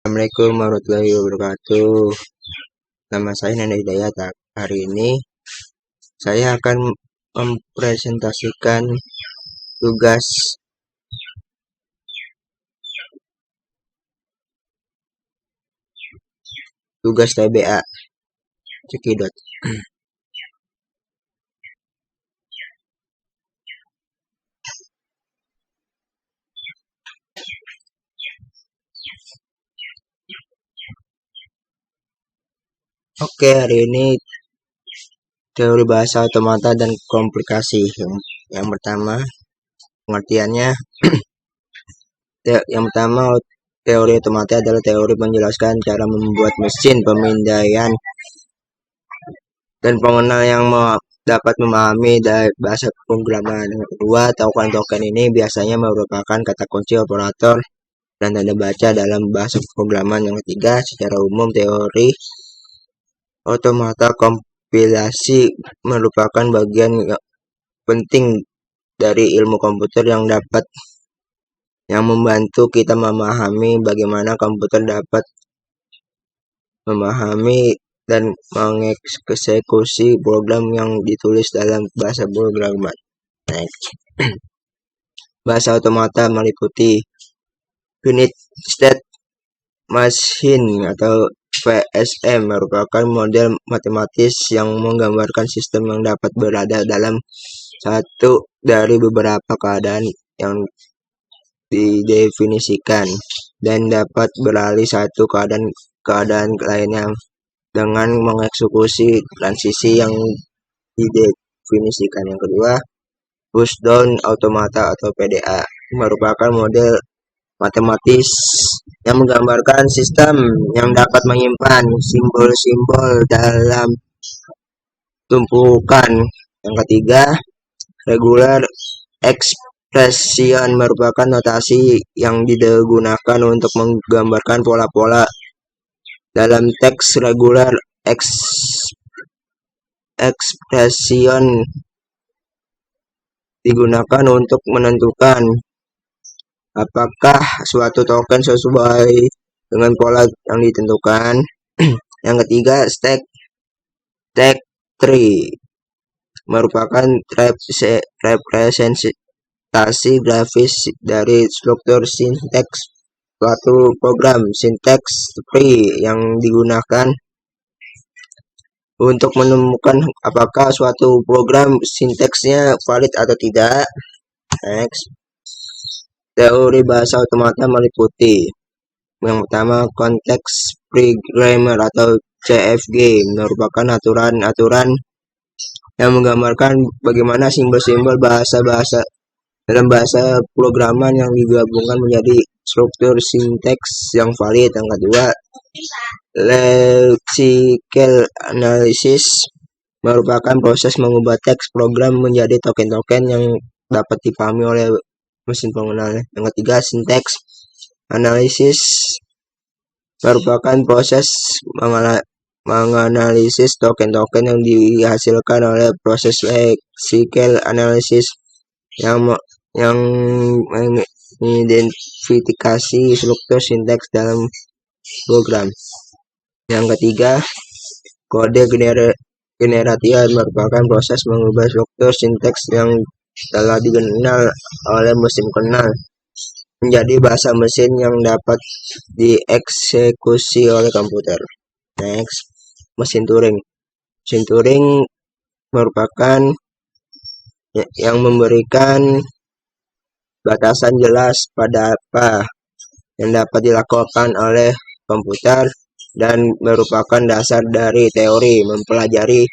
Assalamualaikum warahmatullahi wabarakatuh. Nama saya Nanda Hidayat. Hari ini saya akan mempresentasikan tugas TBA Cekidot. Oke, hari ini teori bahasa otomata dan komplikasi. Yang pertama, pengertiannya. Yang pertama, teori otomata adalah teori menjelaskan cara membuat mesin pemindaian dan pengenal yang dapat memahami dari bahasa pemrograman. Yang kedua, token-token ini biasanya merupakan kata kunci operator dan tanda baca dalam bahasa pemrograman. Yang ketiga, secara umum teori otomata kompilasi merupakan bagian penting dari ilmu komputer yang membantu kita memahami bagaimana komputer dapat memahami dan mengeksekusi program yang ditulis dalam bahasa pemrograman. Bahasa otomata meliputi Finite State Machine atau VSM merupakan model matematis yang menggambarkan sistem yang dapat berada dalam satu dari beberapa keadaan yang didefinisikan dan dapat beralih satu keadaan lainnya dengan mengeksekusi transisi yang didefinisikan. Yang kedua, pushdown automata atau PDA merupakan model matematis yang menggambarkan sistem yang dapat menyimpan simbol-simbol dalam tumpukan. Yang ketiga, regular expression merupakan notasi yang digunakan untuk menggambarkan pola-pola dalam teks. Regular expression digunakan untuk menentukan apakah suatu token sesuai dengan pola yang ditentukan. Yang ketiga, stack tree merupakan representasi grafis dari struktur sinteks suatu program. Sinteks tree yang digunakan untuk menemukan apakah suatu program sinteksnya valid atau tidak. Next. Teori bahasa otomata meliputi yang pertama, konteks free grammar atau CFG merupakan aturan-aturan yang menggambarkan bagaimana simbol-simbol bahasa dalam bahasa programan yang digabungkan menjadi struktur sinteks yang valid. Yang kedua, lexical analysis merupakan proses mengubah teks program menjadi token-token yang dapat dipahami oleh mesin pengenal. Yang ketiga, syntax analysis merupakan proses menganalisis token-token yang dihasilkan oleh proses lexical analysis yang mengidentifikasi struktur sinteks dalam program. Yang ketiga, kode generatian merupakan proses mengubah struktur sinteks yang telah dikenal oleh mesin pengenal menjadi bahasa mesin yang dapat dieksekusi oleh komputer. Next, mesin Turing. Mesin Turing merupakan yang memberikan batasan jelas pada apa yang dapat dilakukan oleh komputer dan merupakan dasar dari teori mempelajari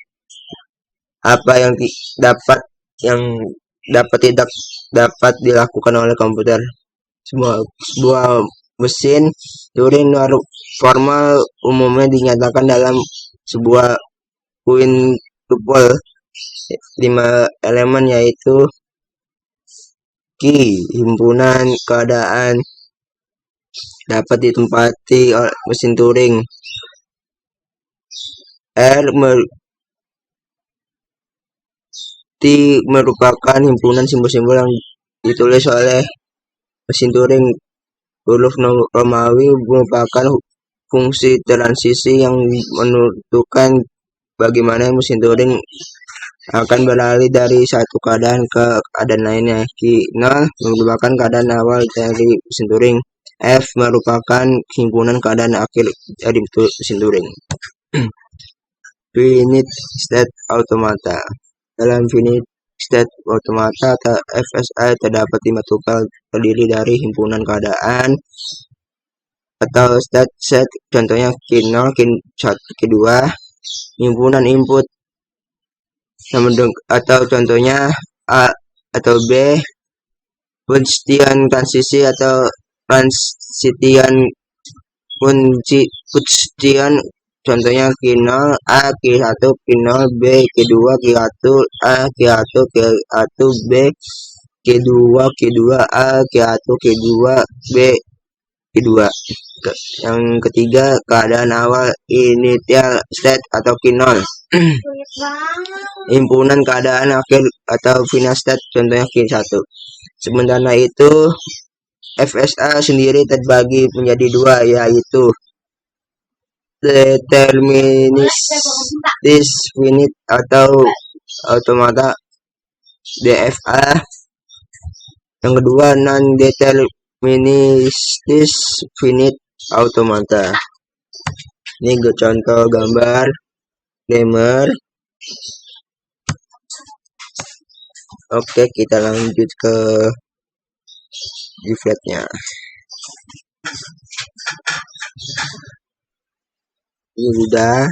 apa yang tidak dapat dilakukan oleh komputer. Sebuah mesin Turing formal umumnya dinyatakan dalam sebuah quintuple 5 elemen, yaitu key, himpunan keadaan dapat ditempati oleh mesin Turing. R merupakan himpunan simbol-simbol yang ditulis oleh mesin Turing Huruf Romawi merupakan fungsi transisi yang menentukan bagaimana mesin Turing akan beralih dari satu keadaan ke keadaan lainnya. Q0 merupakan keadaan awal dari mesin Turing. F merupakan himpunan keadaan akhir dari mesin Turing. Finite State Automata. Dalam Finite State Automata atau FSA terdapat 5 tupel terdiri dari himpunan keadaan atau state set, contohnya Q0, Q1, Q2, himpunan input atau contohnya A atau B, Punctian transisi atau Transitian Punctian, contohnya Q0 A, Q1, Q0 B, Q2, Q1 A, Q1, Q1 B, Q2, Q2 A, Q1, Q2 B, Q2. Yang ketiga, keadaan awal initial state atau Q0. Himpunan keadaan akhir atau final state, contohnya Q1. Sementara itu, FSA sendiri terbagi menjadi dua, yaitu deterministis finite atau automata DFA. Yang kedua, non-deterministis finite automata. Ini contoh gambar gamer. Oke, kita lanjut ke Gflat-nya. Ini sudah.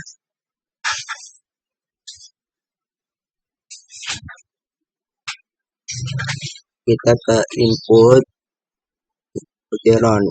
Kita ke input Putiron.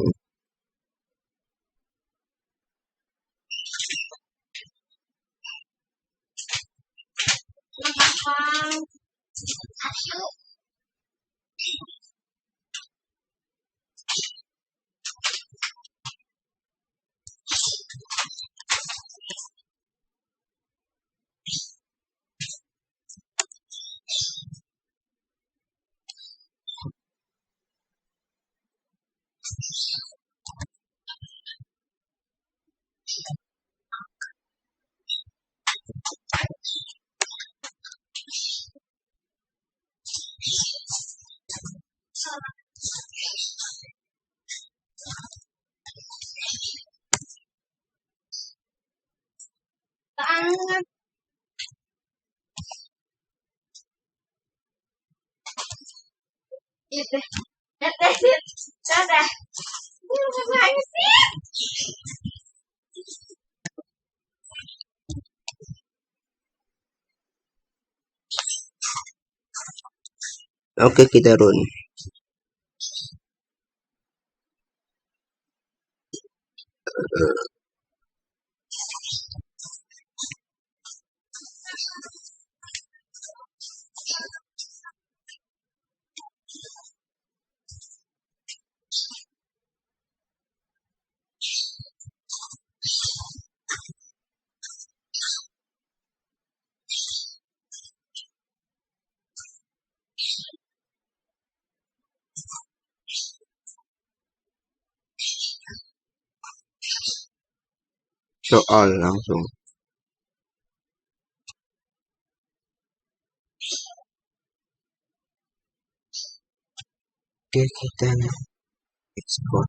Oke, kita run. Soal langsung. Oke, kita ekspor.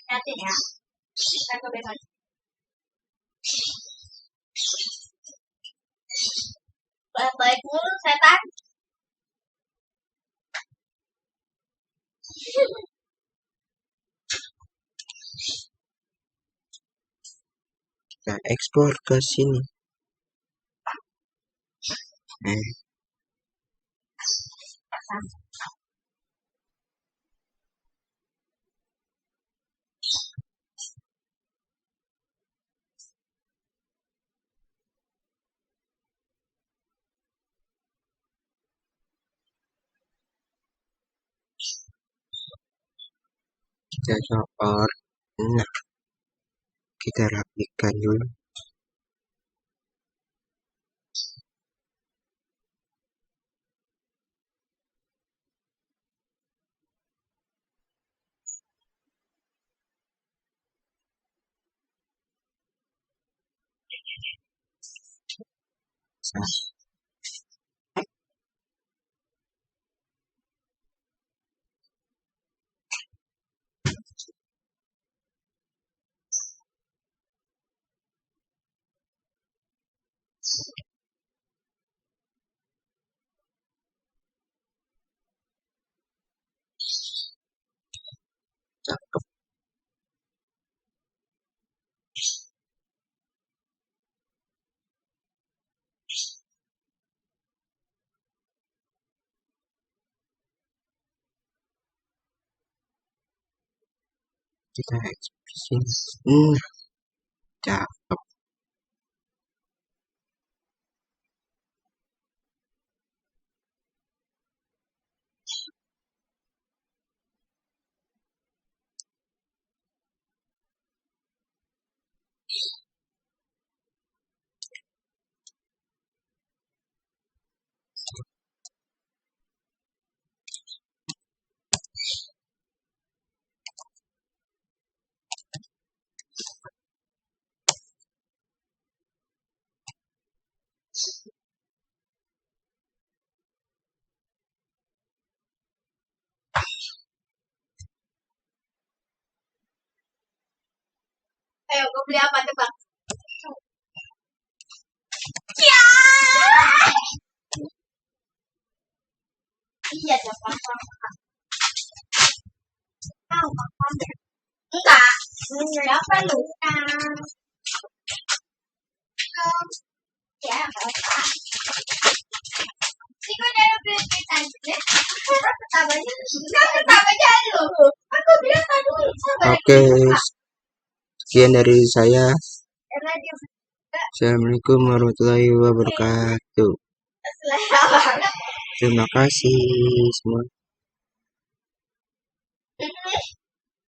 Ya. Baik mulu setan. Kita ekspor ke sini. Kita soal. Nah, kita rapikan dulu. Cakep. Kita ekspresi. Cakep. Ayo, gue beli apa tebak? Iya, dapat makan. Makan. Enggak. Siapa lu? Ya, apa? Sih gue dari beli aja. Ketabanya lu. Aku bilang tadi. Oke, sekian dari saya. Assalamualaikum warahmatullahi wabarakatuh. Terima kasih semua.